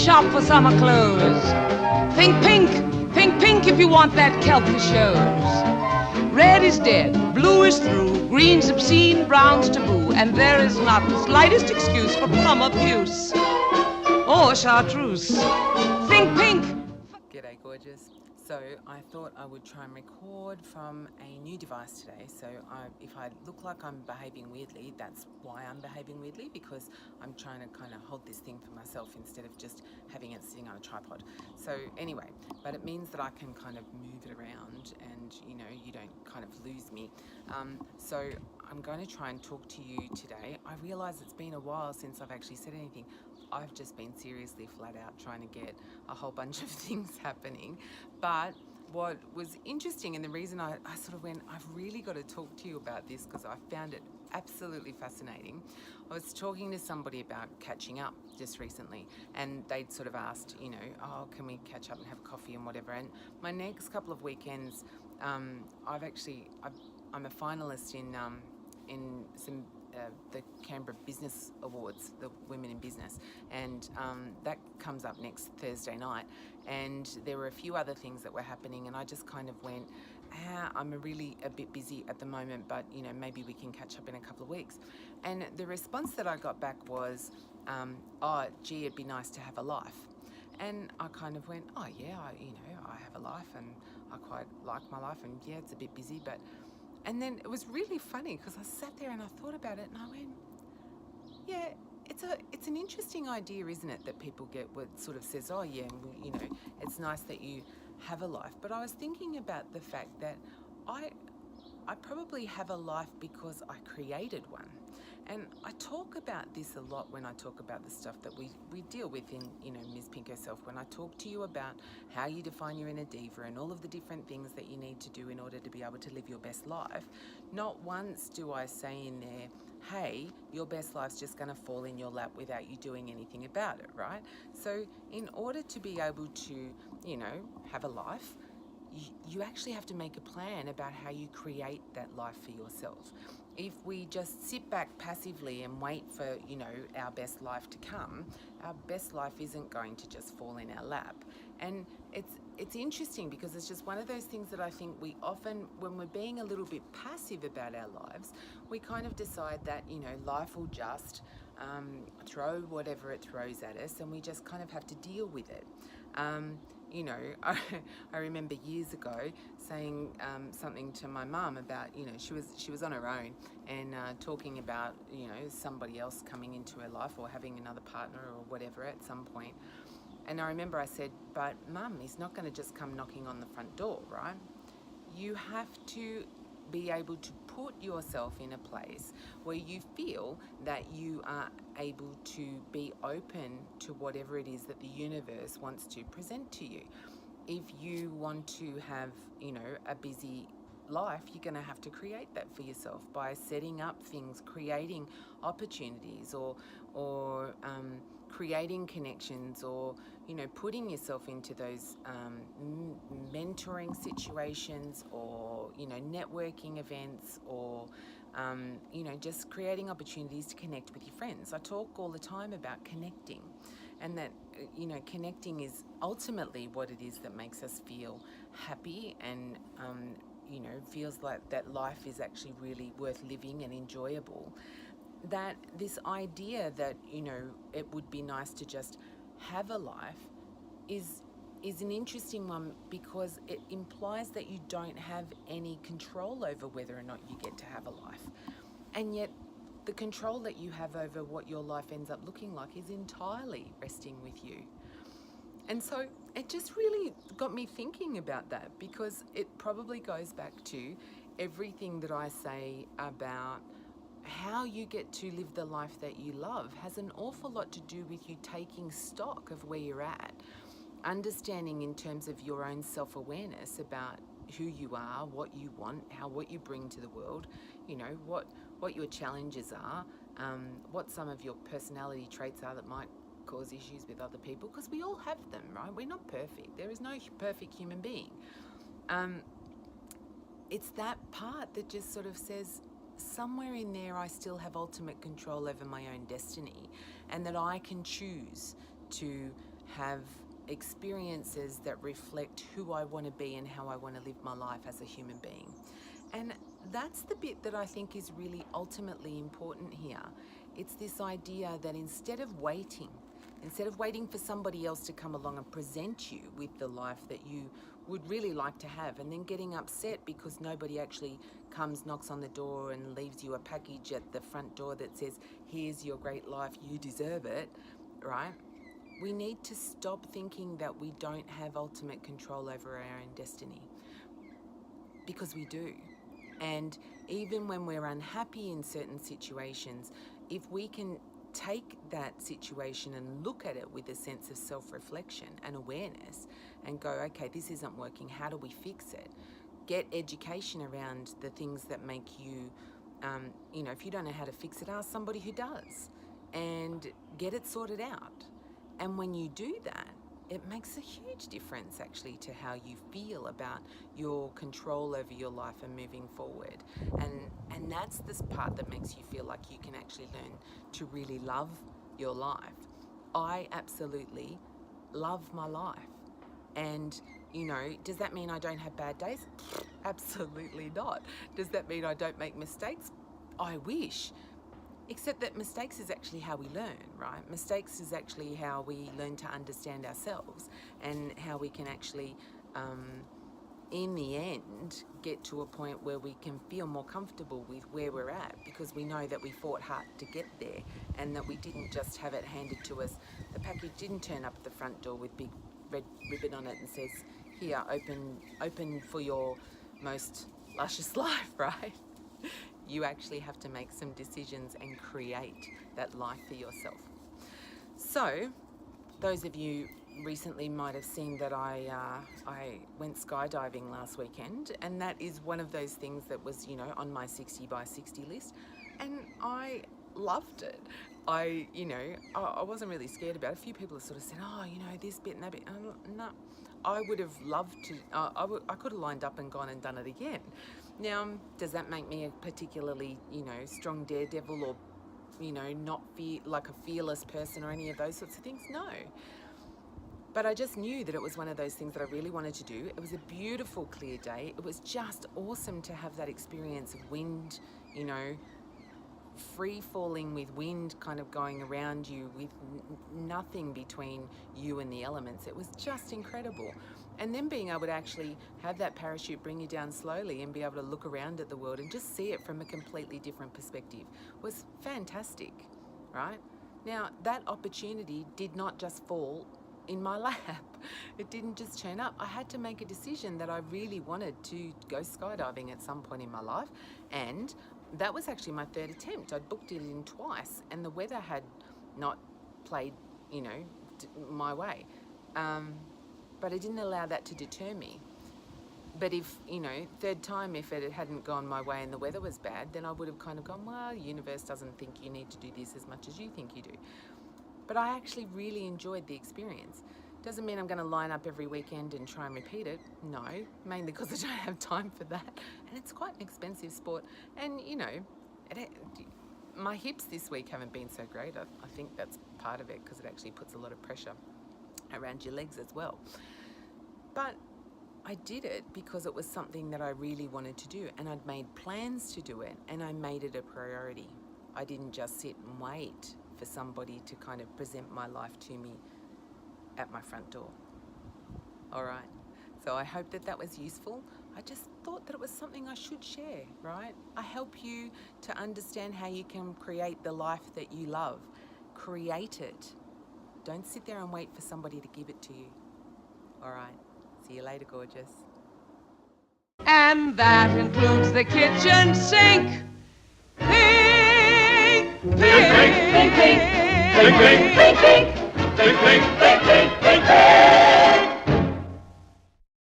shop for summer clothes. Think pink if you want that kelp that shows. Red is dead, blue is through, green's obscene, brown's taboo, and there is not the slightest excuse for plum abuse or chartreuse. Think pink. G'day gorgeous. So I thought I would try and record from a new device today. So if I look like I'm behaving weirdly, that's why I'm behaving weirdly, because I'm trying to kind of hold this thing for myself instead of just having it sitting on a tripod. So anyway, but it means that I can kind of move it around and you don't kind of lose me. So I'm going to try and talk to you today. I realise it's been a while since I've actually said anything. I've just been seriously flat out trying to get a whole bunch of things happening. But what was interesting, and the reason I sort of went, I've really got to talk to you about this because I found it absolutely fascinating. I was talking to somebody about catching up just recently, and they'd sort of asked, oh, can we catch up and have coffee and whatever. And my next couple of weekends, I'm a finalist in some the Canberra Business Awards, the Women in Business, and that comes up next Thursday night. And there were a few other things that were happening, and I just kind of went, I'm really a bit busy at the moment, but maybe we can catch up in a couple of weeks. And the response that I got back was, oh gee, it'd be nice to have a life. And I kind of went, oh yeah, I have a life and I quite like my life, and yeah, it's a bit busy, but. And then it was really funny because I sat there and I thought about it and I went, yeah, it's an interesting idea, isn't it, that people get what sort of says, oh yeah, it's nice that you have a life. But I was thinking about the fact that I probably have a life because I created one. And I talk about this a lot when I talk about the stuff that we deal with in, Ms. Pink Herself. When I talk to you about how you define your inner diva and all of the different things that you need to do in order to be able to live your best life, not once do I say in there, hey, your best life's just going to fall in your lap without you doing anything about it, right? So in order to be able to, have a life, you actually have to make a plan about how you create that life for yourself. If we just sit back passively and wait for, our best life to come, our best life isn't going to just fall in our lap. And it's interesting because it's just one of those things that I think we often, when we're being a little bit passive about our lives, we kind of decide that, life will just throw whatever it throws at us, and we just kind of have to deal with it. I remember years ago saying something to my mum about, she was on her own and talking about, somebody else coming into her life or having another partner or whatever at some point. And I remember I said, but Mum, he's not going to just come knocking on the front door, right? You have to be able to put yourself in a place where you feel that you are able to be open to whatever it is that the universe wants to present to you. If you want to have, a busy life, you're going to have to create that for yourself by setting up things, creating opportunities or creating connections, or putting yourself into those mentoring situations, or networking events, or just creating opportunities to connect with your friends. I talk all the time about connecting, and that connecting is ultimately what it is that makes us feel happy and feels like that life is actually really worth living and enjoyable. That this idea that it would be nice to just have a life is an interesting one, because it implies that you don't have any control over whether or not you get to have a life. And yet the control that you have over what your life ends up looking like is entirely resting with you. And so it just really got me thinking about that, because it probably goes back to everything that I say about how you get to live the life that you love has an awful lot to do with you taking stock of where you're at, understanding in terms of your own self-awareness about who you are, what you want, what you bring to the world, what your challenges are, what some of your personality traits are that might cause issues with other people, because we all have them, right? We're not perfect. There is no perfect human being. It's that part that just sort of says, somewhere in there I still have ultimate control over my own destiny, and that I can choose to have experiences that reflect who I want to be and how I want to live my life as a human being. And that's the bit that I think is really ultimately important here. It's this idea that instead of waiting for somebody else to come along and present you with the life that you would really like to have, and then getting upset because nobody actually comes, knocks on the door and leaves you a package at the front door that says, here's your great life, you deserve it, right? We need to stop thinking that we don't have ultimate control over our own destiny, because we do. And even when we're unhappy in certain situations, if we can take that situation and look at it with a sense of self-reflection and awareness and go, okay, this isn't working, how do we fix it? Get education around the things that make you, if you don't know how to fix it, ask somebody who does and get it sorted out. And when you do that, it makes a huge difference actually to how you feel about your control over your life and moving forward. And that's this part that makes you feel like you can actually learn to really love your life. I absolutely love my life. And, does that mean I don't have bad days? Absolutely not. Does that mean I don't make mistakes? I wish. Except that mistakes is actually how we learn, right? Mistakes is actually how we learn to understand ourselves and how we can actually, in the end, get to a point where we can feel more comfortable with where we're at, because we know that we fought hard to get there and that we didn't just have it handed to us. The package didn't turn up at the front door with big red ribbon on it and says, here, open for your most luscious life, right? You actually have to make some decisions and create that life for yourself. So, those of you recently might have seen that I went skydiving last weekend, and that is one of those things that was, on my 60 by 60 list, and I loved it. I wasn't really scared about it. A few people have sort of said, this bit and that bit. No, I would have loved to, I could have lined up and gone and done it again. Now, does that make me a particularly, strong daredevil or, not like a fearless person or any of those sorts of things? No. But I just knew that it was one of those things that I really wanted to do. It was a beautiful, clear day. It was just awesome to have that experience of wind, free falling with wind kind of going around you with nothing between you and the elements. It was just incredible. And then being able to actually have that parachute bring you down slowly and be able to look around at the world and just see it from a completely different perspective was fantastic, right? Now, that opportunity did not just fall in my lap. It didn't just turn up. I had to make a decision that I really wanted to go skydiving at some point in my life, and that was actually my third attempt. I'd booked it in twice and the weather had not played, my way. But I didn't allow that to deter me. But if, third time, if it hadn't gone my way and the weather was bad, then I would have kind of gone, well, the universe doesn't think you need to do this as much as you think you do. But I actually really enjoyed the experience. Doesn't mean I'm going to line up every weekend and try and repeat it. No, mainly because I don't have time for that. And it's quite an expensive sport. And, my hips this week haven't been so great. I think that's part of it, because it actually puts a lot of pressure around your legs as well. But I did it because it was something that I really wanted to do, and I'd made plans to do it, and I made it a priority. I didn't just sit and wait for somebody to kind of present my life to me at my front door. All right. So I hope that was useful. I just thought that it was something I should share, right? I help you to understand how you can create the life that you love. Create it. Don't sit there and wait for somebody to give it to you. All right. See you later, gorgeous. And that includes the kitchen sink. Pink, pink, pink, pink, pink, pink, pink, pink, pink, pink, pink, pink, pink, pink.